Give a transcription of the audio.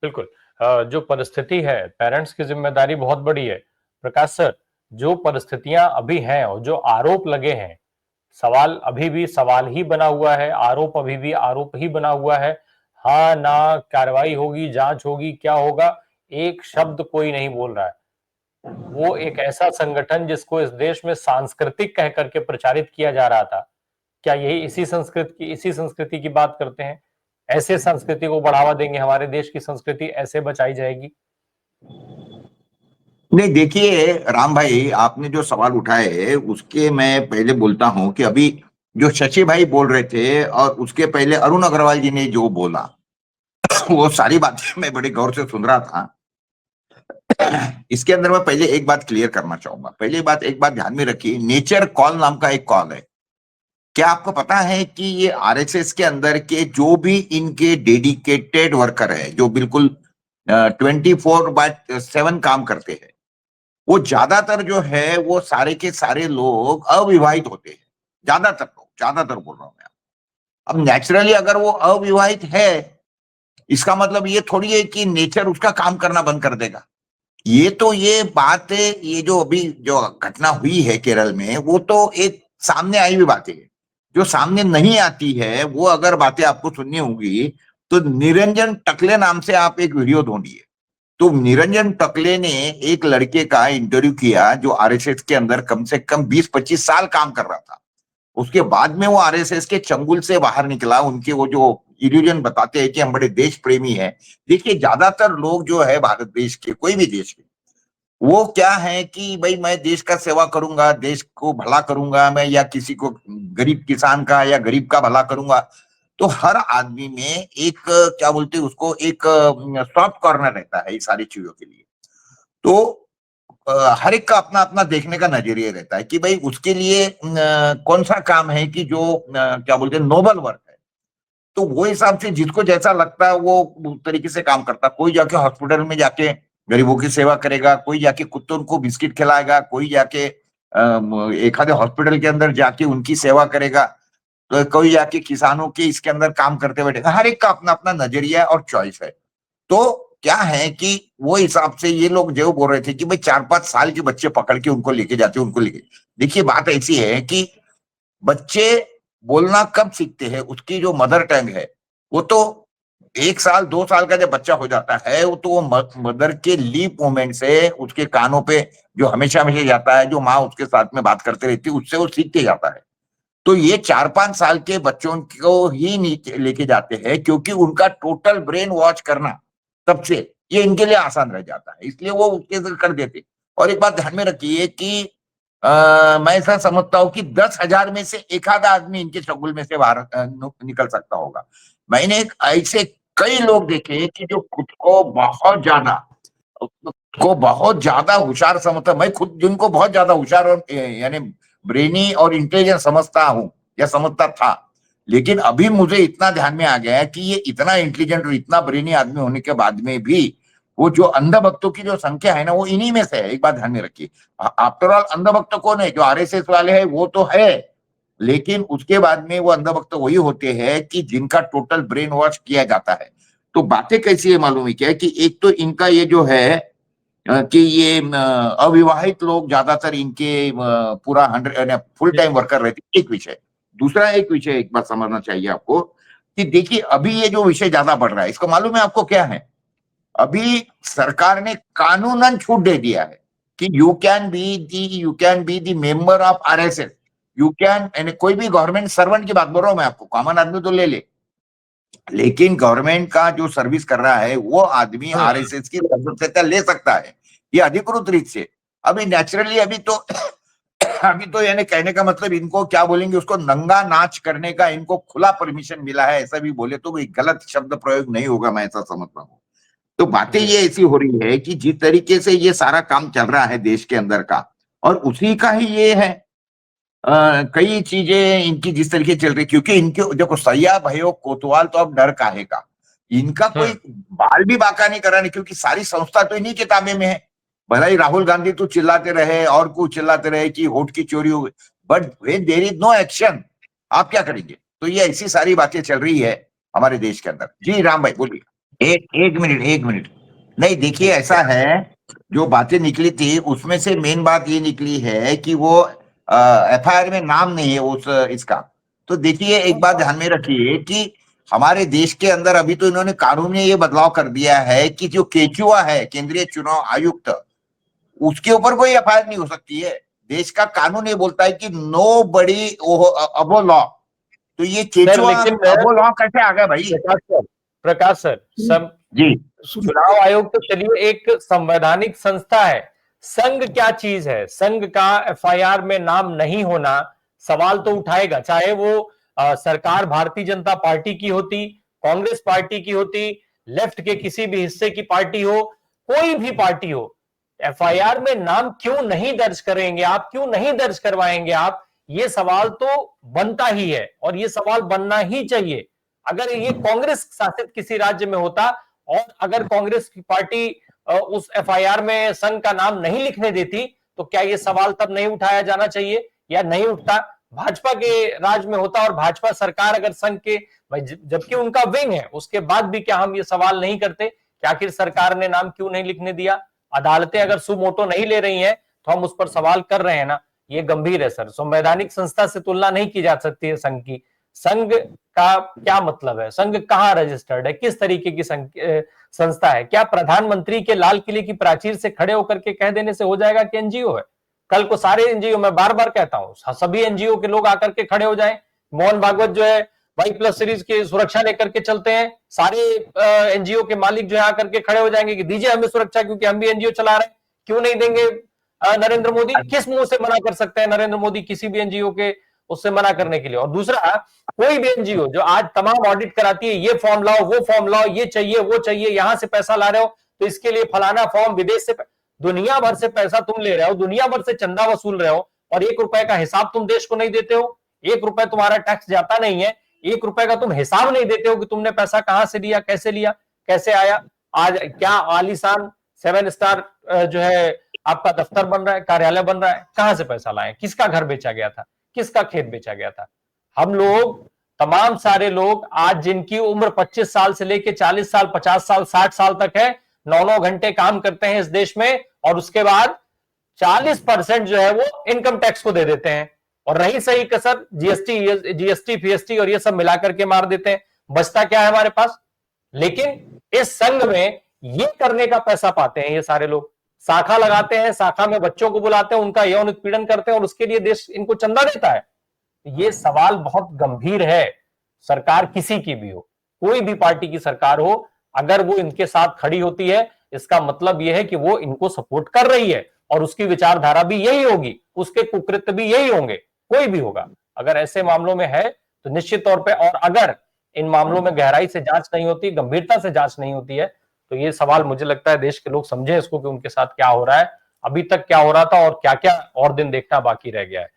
बिल्कुल। जो परिस्थिति है, पेरेंट्स की जिम्मेदारी बहुत बड़ी है। प्रकाश सर, जो परिस्थितियां अभी हैं और जो आरोप लगे हैं, सवाल अभी भी सवाल ही बना हुआ है, आरोप अभी भी आरोप ही बना हुआ है। हाँ ना कार्रवाई होगी, जांच होगी, क्या होगा, एक शब्द कोई नहीं बोल रहा है। वो एक ऐसा संगठन जिसको इस देश में सांस्कृतिक कह करके प्रचारित किया जा रहा था, क्या यही इसी संस्कृति की बात करते हैं? ऐसे संस्कृति को बढ़ावा देंगे, हमारे देश की संस्कृति ऐसे बचाई जाएगी? नहीं, देखिए राम भाई, आपने जो सवाल उठाए उसके मैं पहले बोलता हूं कि अभी जो शशि भाई बोल रहे थे और उसके पहले अरुण अग्रवाल जी ने जो बोला वो सारी बातें मैं बड़े गौर से सुन रहा था। इसके अंदर मैं पहले एक बात क्लियर करना चाहूंगा। पहली बात, एक बात ध्यान में रखिए, नेचर कॉल नाम का एक कॉल है। क्या आपको पता है कि ये आरएसएस के अंदर के जो भी इनके डेडिकेटेड वर्कर है, जो बिल्कुल 24/7 काम करते हैं, वो ज्यादातर जो है वो सारे के सारे लोग अविवाहित होते हैं। ज्यादातर बोल रहा हूं मैं। अब नेचुरली अगर वो अविवाहित है, इसका मतलब ये थोड़ी है कि नेचर उसका काम करना बंद कर देगा। ये बात है, ये जो अभी जो घटना हुई है केरल में, वो तो एक सामने आई हुई बात है। जो सामने नहीं आती है वो अगर बातें आपको सुननी होगी तो निरंजन टकले नाम से आप एक वीडियो ढूंढिए। तो निरंजन टकले ने एक लड़के का इंटरव्यू किया जो आरएसएस के अंदर कम से कम 20-25 साल काम कर रहा था। उसके बाद में वो आरएसएस के चंगुल से बाहर निकला। उनके वो जो इल्यूजन बताते हैं कि हम बड़े देश प्रेमी हैं। देखिए, ज्यादातर लोग जो है भारत देश के, कोई भी देश के, वो क्या है कि भाई मैं देश का सेवा करूंगा, देश को भला करूंगा मैं, या किसी को गरीब किसान का या गरीब का भला करूंगा। तो हर आदमी में एक क्या बोलते हैं उसको, एक सॉफ्ट कॉर्नर रहता है इस सारी चीजों के लिए। तो हर एक का अपना अपना देखने का नजरिया रहता है कि भाई उसके लिए कौन सा काम है कि जो क्या बोलते हैं नोबल वर्क है। तो वो हिसाब से जिसको जैसा लगता है वो उस तरीके से काम करता है। कोई जाके हॉस्पिटल में जाके गरीबों की सेवा करेगा, कोई जाके कुत्तों को बिस्किट खिलाएगा, कोई जाके एक आधे हॉस्पिटल के अंदर जाके उनकी सेवा करेगा, तो कोई जाके किसानों के इसके अंदर काम करते बैठेगा। हर एक का अपना अपना नजरिया और चॉइस है। तो क्या है कि वो हिसाब से ये लोग जो बोल रहे थे कि भाई 4-5 साल के बच्चे पकड़ के उनको लेके जाते, उनको लेके, देखिए बात ऐसी है कि बच्चे बोलना कब सीखते हैं, उसकी जो मदर टंग है वो तो 1 साल 2 साल का जब बच्चा हो जाता है वो तो वो मदर के लीप मोमेंट से उसके कानों पे जो हमेशा हमेशा जाता है, जो माँ उसके साथ में बात करते रहती है, उससे वो सीखते जाता है। तो ये 4-5 साल के बच्चों को ही नीचे लेके जाते हैं क्योंकि उनका टोटल ब्रेन वॉश करना तब से ये इनके लिए आसान रह जाता है, इसलिए वो उसके कर देते। और एक बात ध्यान में रखिए कि मैं ऐसा समझता हूं कि 10,000 में से एक आधा आदमी इनके चंगुल में से बाहर निकल सकता होगा। मैंने ऐसे कई लोग देखे कि जो खुद को बहुत ज्यादा होशियार समझता, मैं खुद जिनको बहुत ज्यादा होशियार और यानी ब्रेनी और इंटेलिजेंट समझता हूं या समझता था, लेकिन अभी मुझे इतना ध्यान में आ गया है कि ये इतना इंटेलिजेंट और इतना ब्रेनी आदमी होने के बाद में भी वो जो अंधभक्तों की जो संख्या है ना, वो इन्हीं में से है। एक बात ध्यान में रखिए, आफ्टर ऑल अंधभक्त कौन है? जो आरएसएस वाले हैं वो तो है, लेकिन उसके बाद में वो अंधभक्त वही होते हैं कि जिनका टोटल ब्रेन वॉश किया जाता है। तो बातें कैसी है मालूम है क्या, कि एक तो इनका ये जो है कि ये अविवाहित लोग ज्यादातर इनके पूरा 100 फुल टाइम वर्कर रहते, एक विषय। दूसरा एक विषय एक बात समझना चाहिए आपको कि देखिए अभी ये जो विषय ज्यादा बढ़ रहा है, इसको मालूम है आपको क्या है? अभी सरकार ने कानूनन छूट दे दिया है कि you can be the member of RSS. You can, कोई भी गवर्नमेंट सर्वेंट की बात बोल रहा हूं मैं आपको, कॉमन आदमी तो ले ले, लेकिन गवर्नमेंट का जो सर्विस कर रहा है वो आदमी आरएसएस की सदस्यता ले सकता है, ये अधिकृत रीत से। अभी नेचुरली अभी तो अभी तो यानी कहने का मतलब इनको क्या बोलेंगे, उसको नंगा नाच करने का इनको खुला परमिशन मिला है, ऐसा भी बोले तो कोई गलत शब्द प्रयोग नहीं होगा, मैं ऐसा समझता हूँ। तो बातें ये ऐसी हो रही है कि जिस तरीके से ये सारा काम चल रहा है देश के अंदर का, और उसी का ही ये है कई चीजें इनकी जिस तरीके चल रही, क्योंकि इनके देखो सैया भयो कोतवाल तो अब डर काहे का, इनका कोई बाल भी बाका नहीं कराने, क्योंकि सारी संस्था तो इन्हीं के ताबे में है। भला ही राहुल गांधी तो चिल्लाते रहे और कुछ चिल्लाते रहे कि वोट की चोरी हो गई, but when there is no action, आप क्या करेंगे? तो ये ऐसी सारी बातें चल रही है हमारे देश के अंदर। जी राम भाई बोलिए। एक मिनट। नहीं, देखिए ऐसा है, जो बातें निकली थी उसमें से मेन बात ये निकली है कि वो एफआईआर में नाम नहीं है उस इसका। तो देखिए, एक बात ध्यान में रखिए कि हमारे देश के अंदर अभी तो इन्होंने कानून में ये बदलाव कर दिया है कि जो केचुआ है, केंद्रीय चुनाव आयुक्त, उसके ऊपर कोई एफआईआर नहीं हो सकती है। देश का कानून ये बोलता है कि नो बड़ी अबो लॉ। तो ये सर केचुआ लेकिन अबो लॉ कैसे आ गया भाई? प्रकाश सर, प्रकाश सर, सब जी। चुनाव आयोग तो चलिए एक संवैधानिक संस्था है। संघ क्या चीज है? संघ का एफआईआर में नाम नहीं होना सवाल तो उठाएगा, चाहे वो सरकार भारतीय जनता पार्टी की होती, कांग्रेस पार्टी की होती, लेफ्ट के किसी भी हिस्से की पार्टी हो, कोई भी पार्टी हो। एफआईआर में नाम क्यों नहीं दर्ज करेंगे आप, क्यों नहीं दर्ज करवाएंगे आप? ये सवाल तो बनता ही है और ये सवाल बनना ही चाहिए। अगर ये कांग्रेस शासित किसी राज्य में होता और अगर कांग्रेस की पार्टी उस एफआईआर में संघ का नाम नहीं लिखने देती, तो क्या ये सवाल तब नहीं उठाया जाना चाहिए या नहीं उठता? भाजपा के राज में होता और भाजपा सरकार अगर संघ के, जबकि उनका विंग है, उसके बाद भी क्या हम ये सवाल नहीं करते कि आखिर सरकार ने नाम क्यों नहीं लिखने दिया? अदालतें अगर सुमोटो नहीं ले रही हैं तो हम उस पर सवाल कर रहे हैं ना, ये गंभीर है सर। संवैधानिक संस्था से तुलना नहीं की जा सकती है संघ की। संघ का क्या मतलब है? संघ कहाँ रजिस्टर्ड है? किस तरीके की संस्था है? क्या प्रधानमंत्री के लाल किले की प्राचीर से खड़े होकर के कह देने से हो जाएगा कि एनजीओ है? कल को सारे एनजीओ, मैं बार बार कहता हूं, सभी एनजीओ के लोग आकर के खड़े हो जाए। मोहन भागवत जो है वाई प्लस सीरीज की सुरक्षा लेकर के चलते हैं, सारे एनजीओ के मालिक जो है आकर के खड़े हो जाएंगे कि दीजिए हमें सुरक्षा, क्योंकि हम भी एनजीओ चला रहे हैं। क्यों नहीं देंगे? नरेंद्र मोदी किस मुंह से मना कर सकते हैं? नरेंद्र मोदी किसी भी एनजीओ के उससे मना करने के लिए। और दूसरा, कोई भी एनजीओ जो आज तमाम ऑडिट कराती है, ये फॉर्म लाओ, वो फॉर्म लाओ, ये चाहिए, वो चाहिए, यहां से पैसा ला रहे हो तो इसके लिए फलाना फॉर्म, विदेश से दुनिया भर से पैसा तुम ले रहे हो, दुनिया भर से चंदा वसूल रहे हो, और 1 रुपए का हिसाब तुम देश को नहीं देते हो। 1 रुपए तुम्हारा टैक्स जाता नहीं है, 1 रुपए का तुम हिसाब नहीं देते हो कि तुमने पैसा कहां से लिया, कैसे आया। आज क्या आलीशान 7 स्टार जो है आपका दफ्तर बन रहा है, कार्यालय बन रहा है, कहां से पैसा लाए? किसका घर बेचा गया था? किसका खेत बेचा गया था? हम लोग, तमाम सारे लोग आज जिनकी उम्र 25 साल से लेकर 40 साल, 50 साल, 60 साल तक है, 9-9 घंटे काम करते हैं इस देश में, और उसके बाद 40% जो है वो इनकम टैक्स को दे देते हैं, और रही सही कसर जीएसटी फीएसटी और ये सब मिलाकर के मार देते हैं। बचता क्या है हमारे पास? लेकिन इस संघ में ये करने का पैसा पाते हैं ये सारे लोग। शाखा लगाते हैं, शाखा में बच्चों को बुलाते हैं, उनका यौन उत्पीड़न करते हैं, और उसके लिए देश इनको चंदा देता है। ये सवाल बहुत गंभीर है। सरकार किसी की भी हो, कोई भी पार्टी की सरकार हो, अगर वो इनके साथ खड़ी होती है, इसका मतलब यह है कि वो इनको सपोर्ट कर रही है, और उसकी विचारधारा भी यही होगी, उसके कुकृत्य भी यही होंगे, कोई भी होगा। अगर ऐसे मामलों में है तो निश्चित तौर पे, और अगर इन मामलों में गहराई से जांच नहीं होती, गंभीरता से जांच नहीं होती है, तो ये सवाल मुझे लगता है देश के लोग समझे इसको कि उनके साथ क्या हो रहा है, अभी तक क्या हो रहा था, और क्या क्या और दिन देखना बाकी रह गया है।